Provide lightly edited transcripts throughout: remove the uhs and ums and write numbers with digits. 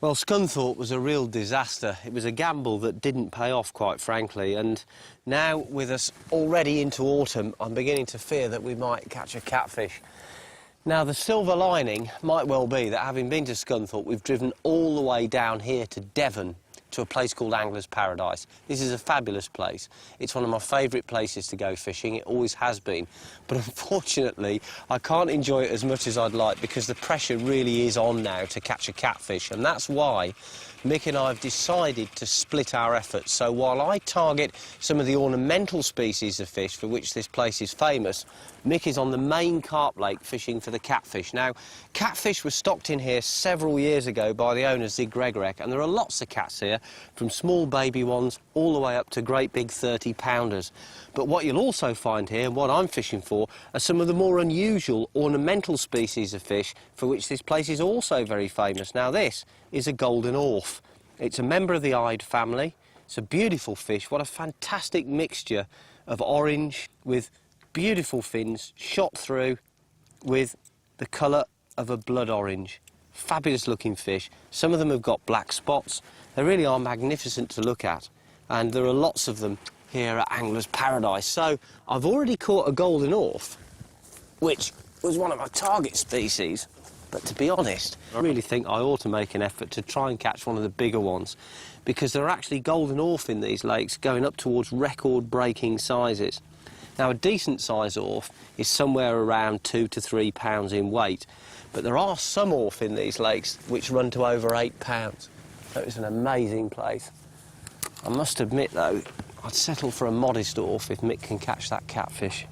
Well, Scunthorpe was a real disaster. It was a gamble that didn't pay off, quite frankly, and now, with us already into autumn, I'm beginning to fear that we might catch a catfish. Now, the silver lining might well be that, having been to Scunthorpe, we've driven all the way down here to Devon, to a place called Angler's Paradise. This is a fabulous place. It's one of my favourite places to go fishing. It always has been. But unfortunately, I can't enjoy it as much as I'd like because the pressure really is on now to catch a catfish, and that's why Mick and I have decided to split our efforts. So while I target some of the ornamental species of fish for which this place is famous, Mick is on the main carp lake fishing for the catfish. Now, catfish were stocked in here several years ago by the owner, Zig Gregorek, and there are lots of cats here, from small baby ones all the way up to great big 30-pounders. But what you'll also find here, and what I'm fishing for, are some of the more unusual ornamental species of fish for which this place is also very famous. Now, this is a golden orf. It's a member of the eyed family. It's a beautiful fish. What a fantastic mixture of orange with beautiful fins shot through with the colour of a blood orange. Fabulous looking fish. Some of them have got black spots. They really are magnificent to look at, and there are lots of them here at Angler's Paradise. So I've already caught a golden orf, which was one of my target species, but to be honest, I really think I ought to make an effort to try and catch one of the bigger ones, because there are actually golden orf in these lakes going up towards record-breaking sizes. Now, a decent size orf is somewhere around 2 to 3 pounds in weight, but there are some orf in these lakes which run to over 8 pounds. So it's an amazing place. I must admit, though, I'd settle for a modest orf if Mick can catch that catfish.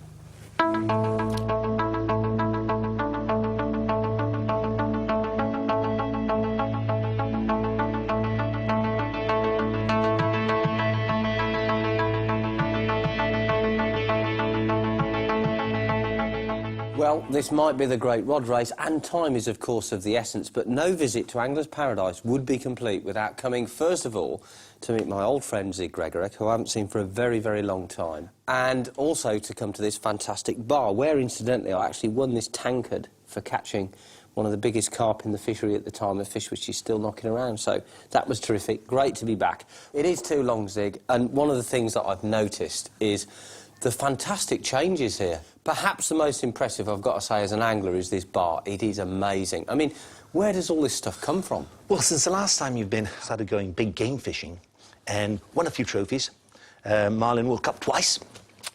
Well, this might be the great rod race, and time is, of course, of the essence, but no visit to Angler's Paradise would be complete without coming, first of all, to meet my old friend Zig Gregorek, who I haven't seen for a very, very long time, and also to come to this fantastic bar, where, incidentally, I actually won this tankard for catching one of the biggest carp in the fishery at the time, a fish which is still knocking around. So that was terrific. Great to be back. It is too long, Zig, and one of the things that I've noticed is the fantastic changes here. Perhaps the most impressive, I've got to say, as an angler, is this bar. It is amazing. I mean, where does all this stuff come from? Well, since the last time you've been, started going big game fishing and won a few trophies, Marlin World Cup twice,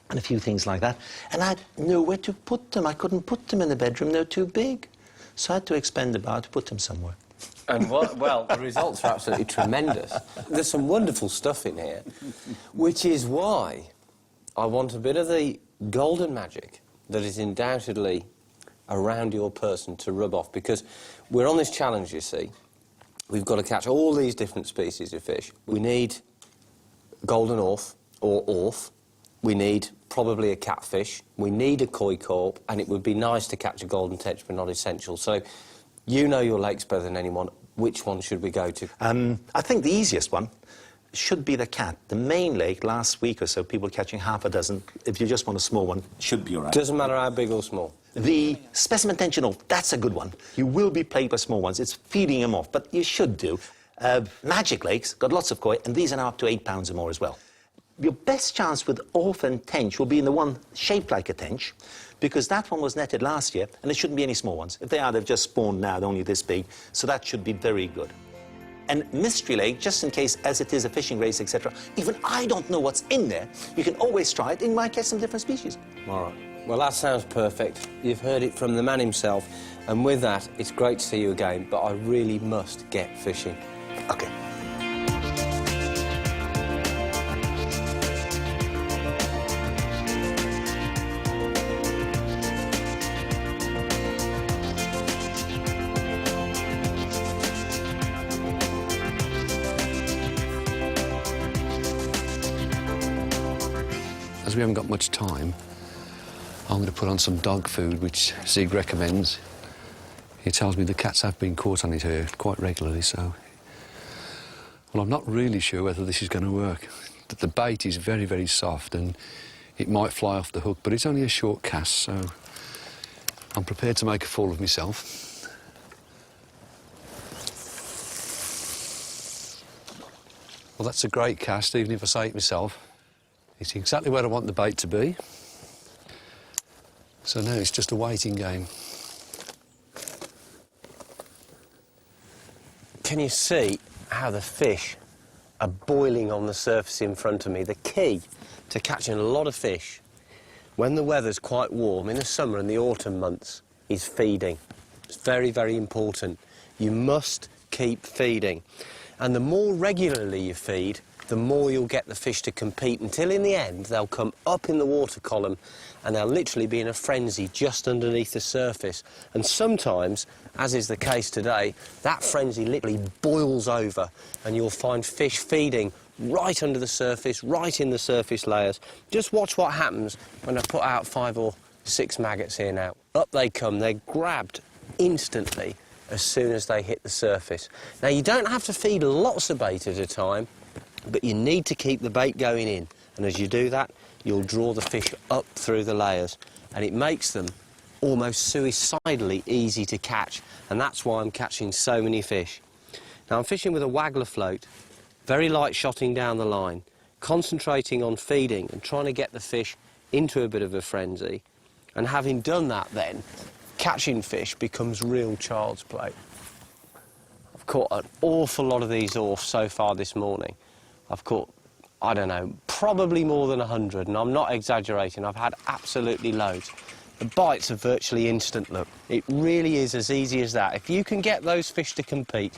and a few things like that, and I had nowhere to put them. I couldn't put them in the bedroom, they were too big. So I had to expend the bar to put them somewhere. And what, well, the results are absolutely tremendous. There's some wonderful stuff in here, which is why I want a bit of the golden magic that is undoubtedly around your person to rub off, because we're on this challenge, you see. We've got to catch all these different species of fish. We need golden orf, or orf. We need probably a catfish. We need a koi carp, and it would be nice to catch a golden tench, but not essential. So you know your lakes better than anyone. Which one should we go to? I think the easiest one should be the cat. The main lake, last week or so, people catching half a dozen. If you just want a small one, should be all right. Doesn't matter how big or small. The specimen tension orf, that's a good one. You will be plagued by small ones. It's feeding them off, but you should do. Magic lakes, got lots of koi, and these are now up to 8 pounds or more as well. Your best chance with orf and tench will be in the one shaped like a tench, because that one was netted last year, and there shouldn't be any small ones. If they are, they've just spawned now, they're only this big, so that should be very good. And Mystery Lake, just in case, as it is a fishing race, etc., even I don't know what's in there, you can always try it, and you might catch some different species. All right. Well, that sounds perfect. You've heard it from the man himself, and with that, it's great to see you again, but I really must get fishing. OK. As we haven't got much time, I'm going to put on some dog food, which Zig recommends. He tells me the cats have been caught on it here quite regularly, so... Well, I'm not really sure whether this is going to work. The bait is very, very soft, and it might fly off the hook, but it's only a short cast, so I'm prepared to make a fool of myself. Well, that's a great cast, even if I say it myself. It's exactly where I want the bait to be. So now it's just a waiting game. Can you see how the fish are boiling on the surface in front of me? The key to catching a lot of fish when the weather's quite warm in the summer and the autumn months is feeding. It's very, very important. You must keep feeding. And the more regularly you feed, the more you'll get the fish to compete until in the end they'll come up in the water column and they'll literally be in a frenzy just underneath the surface. And sometimes, as is the case today, that frenzy literally boils over and you'll find fish feeding right under the surface, right in the surface layers. Just watch what happens when I put out 5 or 6 maggots here now. Up they come, they're grabbed instantly as soon as they hit the surface. Now, you don't have to feed lots of bait at a time, but you need to keep the bait going in. And as you do that, you'll draw the fish up through the layers, and it makes them almost suicidally easy to catch. And that's why I'm catching so many fish. Now, I'm fishing with a waggler float, very light shotting down the line, concentrating on feeding and trying to get the fish into a bit of a frenzy. And having done that then, catching fish becomes real child's play. I've caught an awful lot of these off so far this morning. I've caught, I don't know, probably more than 100, and I'm not exaggerating. I've had absolutely loads. The bites are virtually instant, look. It really is as easy as that. If you can get those fish to compete,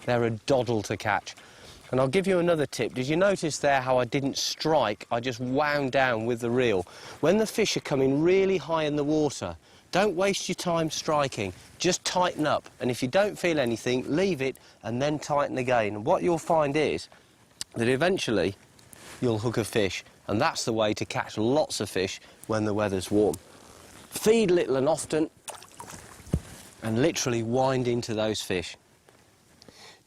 they're a doddle to catch. And I'll give you another tip. Did you notice there how I didn't strike? I just wound down with the reel. When the fish are coming really high in the water, don't waste your time striking. Just tighten up. And if you don't feel anything, leave it and then tighten again. And what you'll find is that eventually you'll hook a fish. And that's the way to catch lots of fish when the weather's warm. Feed little and often and literally wind into those fish.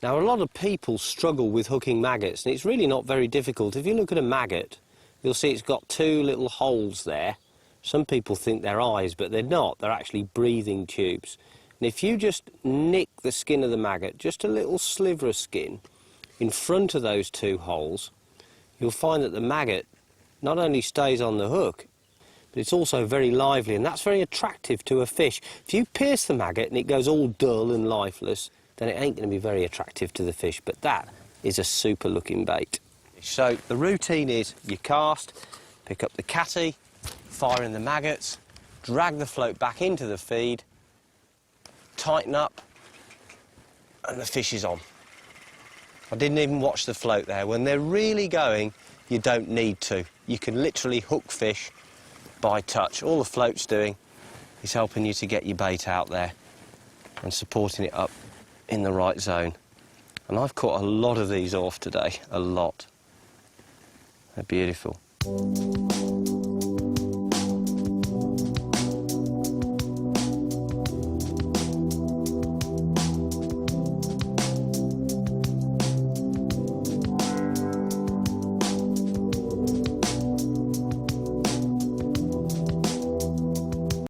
Now, a lot of people struggle with hooking maggots, and it's really not very difficult. If you look at a maggot, you'll see it's got 2 little holes there. Some people think they're eyes, but they're not. They're actually breathing tubes. And if you just nick the skin of the maggot, just a little sliver of skin, in front of those 2 holes, you'll find that the maggot not only stays on the hook, but it's also very lively, and that's very attractive to a fish. If you pierce the maggot and it goes all dull and lifeless, then it ain't going to be very attractive to the fish, but that is a super looking bait. So the routine is you cast, pick up the catty, fire in the maggots, drag the float back into the feed, tighten up, and the fish is on. I didn't even watch the float there. When they're really going, you don't need to. You can literally hook fish by touch. All the float's doing is helping you to get your bait out there and supporting it up in the right zone. And I've caught a lot of these off today, a lot. They're beautiful.